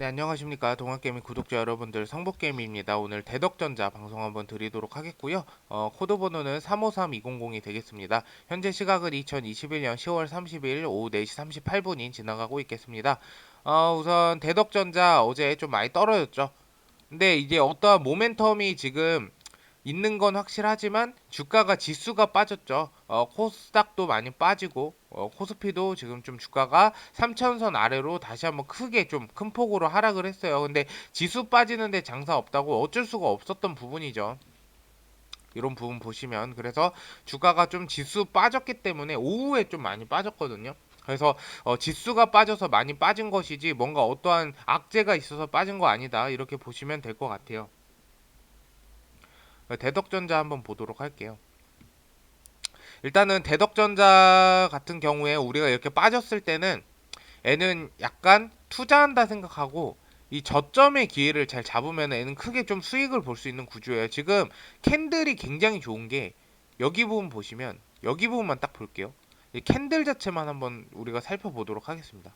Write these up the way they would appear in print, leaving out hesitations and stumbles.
네, 안녕하십니까. 동학개미 구독자 여러분들, 성복개미입니다. 오늘 대덕전자 방송 한번 드리도록 하겠고요. 코드 번호는 353200이 되겠습니다. 현재 시각은 2021년 10월 30일 오후 4시 38분이 지나가고 있겠습니다. 우선 대덕전자 어제 좀 많이 떨어졌죠. 근데 이제 어떠한 모멘텀이 지금 있는 건 확실하지만 주가가 지수가 빠졌죠. 코스닥도 많이 빠지고 코스피도 지금 좀 주가가 3천선 아래로 다시 한번 크게 좀 큰 폭으로 하락을 했어요. 근데 지수 빠지는데 장사 없다고 어쩔 수가 없었던 부분이죠. 이런 부분 보시면 그래서 주가가 좀 지수 빠졌기 때문에 오후에 좀 많이 빠졌거든요. 그래서 지수가 빠져서 많이 빠진 것이지 뭔가 어떠한 악재가 있어서 빠진 거 아니다 이렇게 보시면 될 것 같아요. 대덕전자 한번 보도록 할게요. 일단은 대덕전자 같은 경우에 우리가 이렇게 빠졌을 때는 애는 약간 투자한다 생각하고 이 저점의 기회를 잘 잡으면 애는 크게 좀 수익을 볼 수 있는 구조예요. 지금 캔들이 굉장히 좋은 게 여기 부분 보시면 여기 부분만 딱 볼게요. 이 캔들 자체만 한번 우리가 살펴보도록 하겠습니다.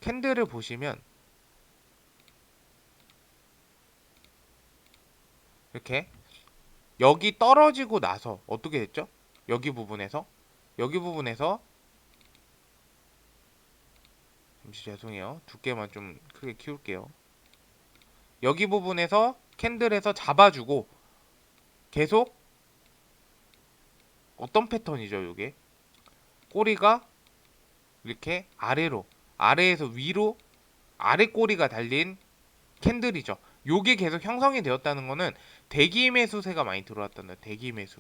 캔들을 보시면 이렇게 여기 떨어지고 나서 어떻게 됐죠? 여기 부분에서 잠시 죄송해요. 두께만 좀 크게 키울게요. 여기 부분에서 캔들에서 잡아주고 계속 어떤 패턴이죠, 이게? 꼬리가 이렇게 아래로, 아래에서 위로, 아래 꼬리가 달린 캔들이죠. 요게 계속 형성이 되었다는 거는 대기 매수세가 많이 들어왔다는 거예요. 대기 매수.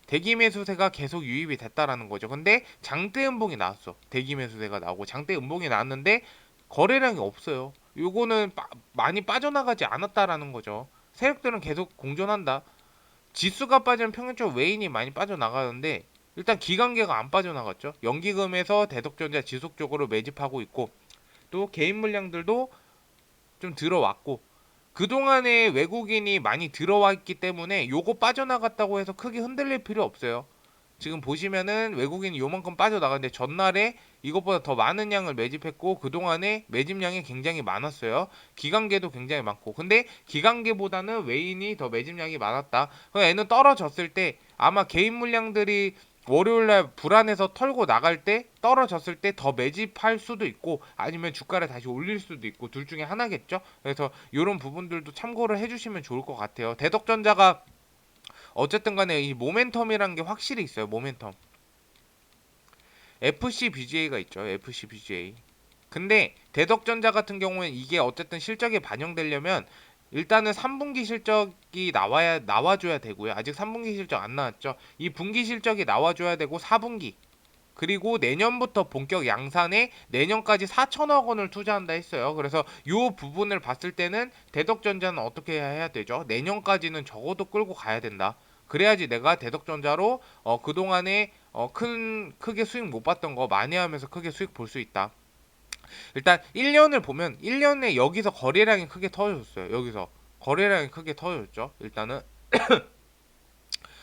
대기 매수세가 계속 유입이 됐다라는 거죠. 근데 장대 음봉이 나왔어. 대기 매수세가 나오고 장대 음봉이 나왔는데 거래량이 없어요. 요거는 많이 빠져나가지 않았다라는 거죠. 세력들은 계속 공존한다. 지수가 빠지면 평균적으로 외인이 많이 빠져나가는데 일단 기관계가 안 빠져나갔죠. 연기금에서 대덕전자 지속적으로 매집하고 있고 또 개인 물량들도 좀 들어왔고 그동안에 외국인이 많이 들어와 있기 때문에 요거 빠져나갔다고 해서 크게 흔들릴 필요 없어요. 지금 보시면은 외국인이 요만큼 빠져나갔는데 전날에 이것보다 더 많은 양을 매집했고 그동안에 매집량이 굉장히 많았어요. 기관계도 굉장히 많고 근데 기관계보다는 외인이 더 매집량이 많았다. 그럼 애는 떨어졌을 때 아마 개인 물량들이 월요일날 불안해서 털고 나갈 때 떨어졌을 때 더 매집할 수도 있고 아니면 주가를 다시 올릴 수도 있고 둘 중에 하나겠죠. 그래서 이런 부분들도 참고를 해주시면 좋을 것 같아요. 대덕전자가 어쨌든 간에 이 모멘텀이라는 게 확실히 있어요. 모멘텀. FCBGA가 있죠. FCBGA. 근데 대덕전자 같은 경우는 이게 어쨌든 실적에 반영되려면 일단은 3분기 실적이 나와줘야 되고요. 아직 3분기 실적 안 나왔죠. 이 분기 실적이 나와줘야 되고 4분기 그리고 내년부터 본격 양산에 내년까지 4천억 원을 투자한다 했어요. 그래서 이 부분을 봤을 때는 대덕전자는 어떻게 해야 되죠? 내년까지는 적어도 끌고 가야 된다. 그래야지 내가 대덕전자로 그동안에 크게 수익 못 봤던 거 많이 하면서 크게 수익 볼 수 있다. 일단 1년을 보면 1년에 여기서 거래량이 크게 터졌어요. 여기서 거래량이 크게 터졌죠. 일단은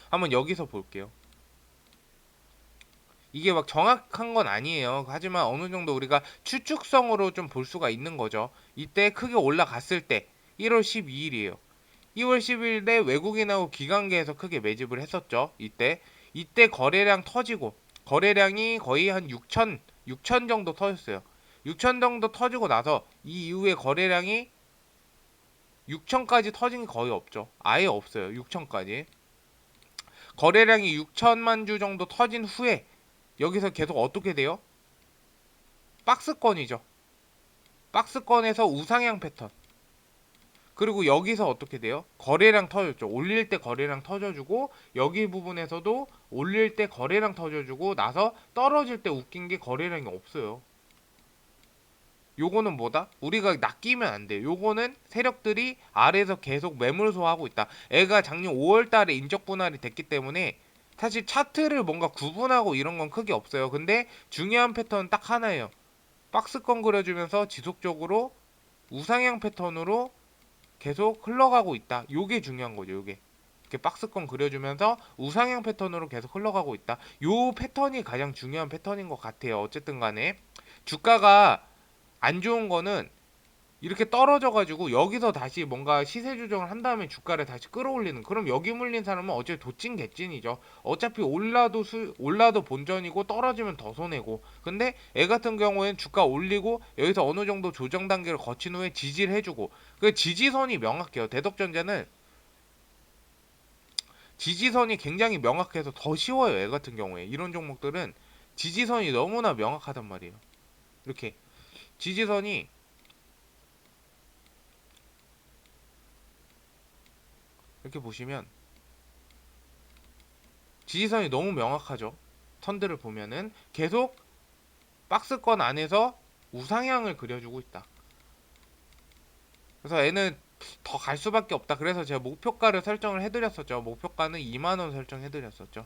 한번 여기서 볼게요. 이게 막 정확한 건 아니에요. 하지만 어느 정도 우리가 추측성으로 좀 볼 수가 있는 거죠. 이때 크게 올라갔을 때 1월 12일이에요. 2월 10일에 외국인하고 기관계에서 크게 매집을 했었죠. 이때 거래량 터지고 거래량이 거의 한 6천 정도 터졌어요. 6천 정도 터지고 나서 이 이후에 거래량이 6천까지 터진 게 거의 없죠. 아예 없어요. 6천까지. 거래량이 6천만 주 정도 터진 후에 여기서 계속 어떻게 돼요? 박스권이죠. 박스권에서 우상향 패턴. 그리고 여기서 어떻게 돼요? 거래량 터졌죠. 올릴 때 거래량 터져주고 여기 부분에서도 올릴 때 거래량 터져주고 나서 떨어질 때 웃긴 게 거래량이 없어요. 요거는 뭐다? 우리가 낚이면 안 돼요. 요거는 세력들이 아래에서 계속 매물소화하고 있다. 애가 작년 5월 달에 인적 분할이 됐기 때문에 사실 차트를 뭔가 구분하고 이런 건 크게 없어요. 근데 중요한 패턴은 딱 하나예요. 박스권 그려주면서 지속적으로 우상향 패턴으로 계속 흘러가고 있다. 요게 중요한 거죠. 요게. 이렇게 박스권 그려주면서 우상향 패턴으로 계속 흘러가고 있다. 요 패턴이 가장 중요한 패턴인 것 같아요. 어쨌든 간에 주가가 안 좋은 거는 이렇게 떨어져가지고 여기서 다시 뭔가 시세 조정을 한 다음에 주가를 다시 끌어올리는, 그럼 여기 물린 사람은 어차피 도찐 개찐이죠. 어차피 올라도 본전이고 떨어지면 더 손해고. 근데 애 같은 경우에는 주가 올리고 여기서 어느 정도 조정 단계를 거친 후에 지지를 해주고, 그 지지선이 명확해요. 대덕전자는 지지선이 굉장히 명확해서 더 쉬워요. 애 같은 경우에 이런 종목들은 지지선이 너무나 명확하단 말이에요. 이렇게 지지선이 이렇게 보시면 지지선이 너무 명확하죠. 선들을 보면은 계속 박스권 안에서 우상향을 그려주고 있다. 그래서 얘는 더 갈 수밖에 없다. 그래서 제가 목표가를 설정을 해드렸었죠. 목표가는 2만원 설정해드렸었죠.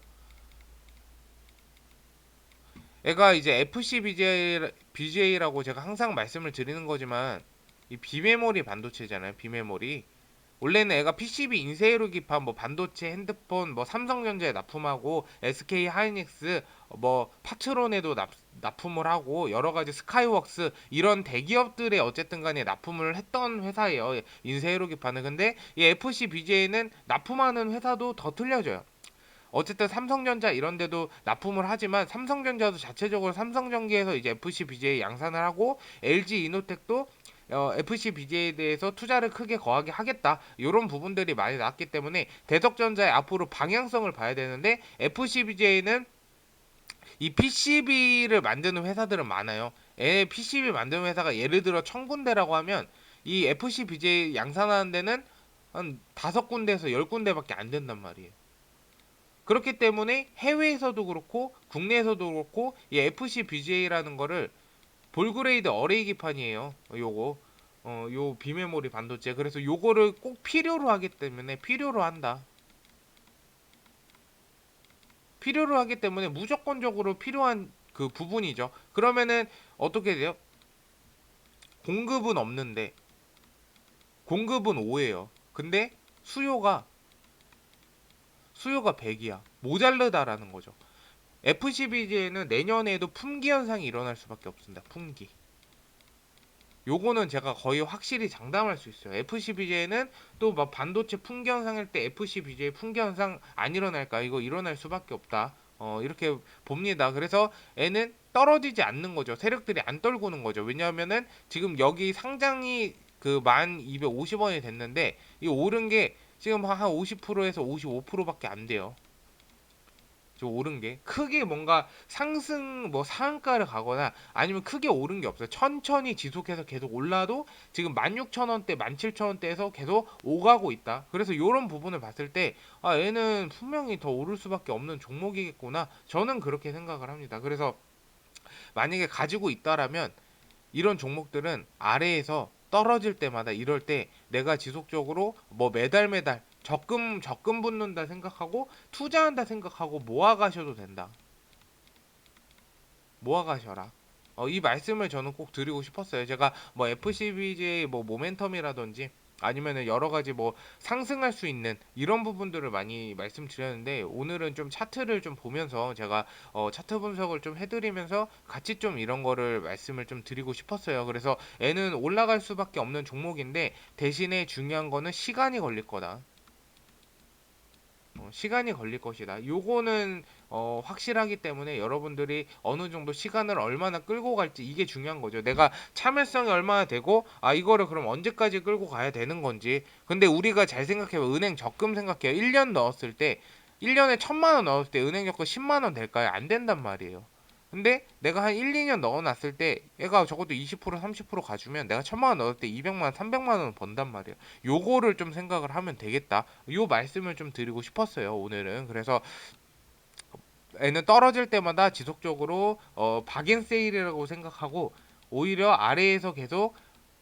얘가 이제 FC BJ라고 제가 항상 말씀을 드리는 거지만 이 비메모리 반도체잖아요. 비메모리. 원래는 애가 PCB 인쇄로 기판 뭐 반도체, 핸드폰, 뭐 삼성전자에 납품하고 SK 하이닉스, 뭐 파트론에도 납품을 하고 여러 가지 스카이웍스 이런 대기업들에 어쨌든 간에 납품을 했던 회사예요. 인쇄로 기판은. 근데 이 FC BJ는 납품하는 회사도 더 틀려져요. 어쨌든 삼성전자 이런 데도 납품을 하지만 삼성전자도 자체적으로 삼성전기에서 이제 FC BJ 양산을 하고 LG 이노텍도 FC BJ에 대해서 투자를 크게 거하게 하겠다. 이런 부분들이 많이 나왔기 때문에 대덕전자의 앞으로 방향성을 봐야 되는데, FC BJ는 이 PCB를 만드는 회사들은 많아요. PCB 만드는 회사가 예를 들어 1000군데라고 하면 이 FC BJ 양산하는 데는 한 5군데에서 10군데밖에 안 된단 말이에요. 그렇기 때문에 해외에서도 그렇고 국내에서도 그렇고 이 FC BJ라는 거를 볼그레이드 어레이 기판이에요. 요거 요 비메모리 반도체. 그래서 요거를 꼭 필요로 하기 때문에 필요로 한다. 필요로 하기 때문에 무조건적으로 필요한 그 부분이죠. 그러면은 어떻게 돼요? 공급은 없는데 공급은 5예요. 근데 수요가 100이야. 모자르다라는 거죠. FCBG에는 내년에도 품귀 현상이 일어날 수밖에 없습니다. 품귀. 요거는 제가 거의 확실히 장담할 수 있어요. FCBJ는 또 막 반도체 품귀 현상일 때 FCBJ 품귀 현상 안 일어날까? 이거 일어날 수밖에 없다. 이렇게 봅니다. 그래서 애는 떨어지지 않는 거죠. 세력들이 안 떨구는 거죠. 왜냐하면은 지금 여기 상장이 그 1250원이 됐는데 이 오른 게 지금 한 50%에서 55%밖에 안 돼요. 좀 오른 게 크게 뭔가 상승 뭐 상한가를 가거나 아니면 크게 오른 게 없어요. 천천히 지속해서 계속 올라도 지금 16,000원대, 17,000원대에서 계속 오가고 있다. 그래서 이런 부분을 봤을 때 얘는 분명히 더 오를 수밖에 없는 종목이겠구나. 저는 그렇게 생각을 합니다. 그래서 만약에 가지고 있다라면 이런 종목들은 아래에서 떨어질 때마다 이럴 때 내가 지속적으로 뭐 매달 적금 붙는다 생각하고 투자한다 생각하고 모아 가셔도 된다. 모아 가셔라. 이 말씀을 저는 꼭 드리고 싶었어요. 제가 뭐 FCBJ 뭐 모멘텀이라든지 아니면은 여러 가지 뭐 상승할 수 있는 이런 부분들을 많이 말씀드렸는데, 오늘은 좀 차트를 좀 보면서 제가 차트 분석을 좀 해드리면서 같이 좀 이런 거를 말씀을 좀 드리고 싶었어요. 그래서 얘는 올라갈 수밖에 없는 종목인데 대신에 중요한 거는 시간이 걸릴 거다. 시간이 걸릴 것이다. 요거는 확실하기 때문에 여러분들이 어느 정도 시간을 얼마나 끌고 갈지 이게 중요한 거죠. 내가 참을성이 얼마나 되고 이거를 그럼 언제까지 끌고 가야 되는 건지. 근데 우리가 잘 생각해봐. 은행 적금 생각해요. 1년 넣었을 때 1년에 1000만 원 넣었을 때 은행 적금 10만 원 될까요? 안 된단 말이에요. 근데 내가 한 1, 2년 넣어놨을 때 얘가 적어도 20% 30% 가주면 내가 1000만 원 넣을 때 200만 원 300만 원 번단 말이에요. 요거를 좀 생각을 하면 되겠다. 요 말씀을 좀 드리고 싶었어요, 오늘은. 그래서 얘는 떨어질 때마다 지속적으로 박앤세일이라고 생각하고 오히려 아래에서 계속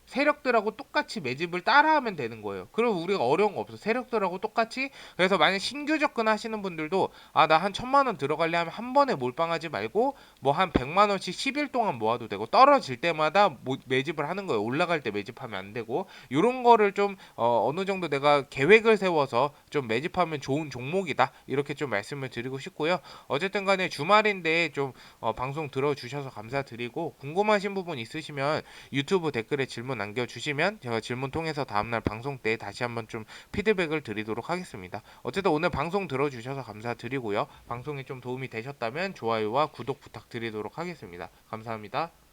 세력들하고 똑같이 매집을 따라하면 되는 거예요. 그럼 우리가 어려운 거 없어. 세력들하고 똑같이. 그래서 만약 신규 접근하시는 분들도 아, 나 한 1,000만 원 들어갈래 하면 한 번에 몰빵하지 말고 뭐 한 100만 원씩 10일 동안 모아도 되고, 떨어질 때마다 매집을 하는 거예요. 올라갈 때 매집하면 안 되고. 요런 거를 좀 어느 정도 내가 계획을 세워서 좀 매집하면 좋은 종목이다, 이렇게 좀 말씀을 드리고 싶고요. 어쨌든 간에 주말인데 좀 방송 들어주셔서 감사드리고, 궁금하신 부분 있으시면 유튜브 댓글에 질문 남겨주시면 제가 질문 통해서 다음날 방송 때 다시 한번 좀 피드백을 드리도록 하겠습니다. 어쨌든 오늘 방송 들어주셔서 감사드리고요. 방송이 좀 도움이 되셨다면 좋아요와 구독 부탁드리도록 하겠습니다. 감사합니다.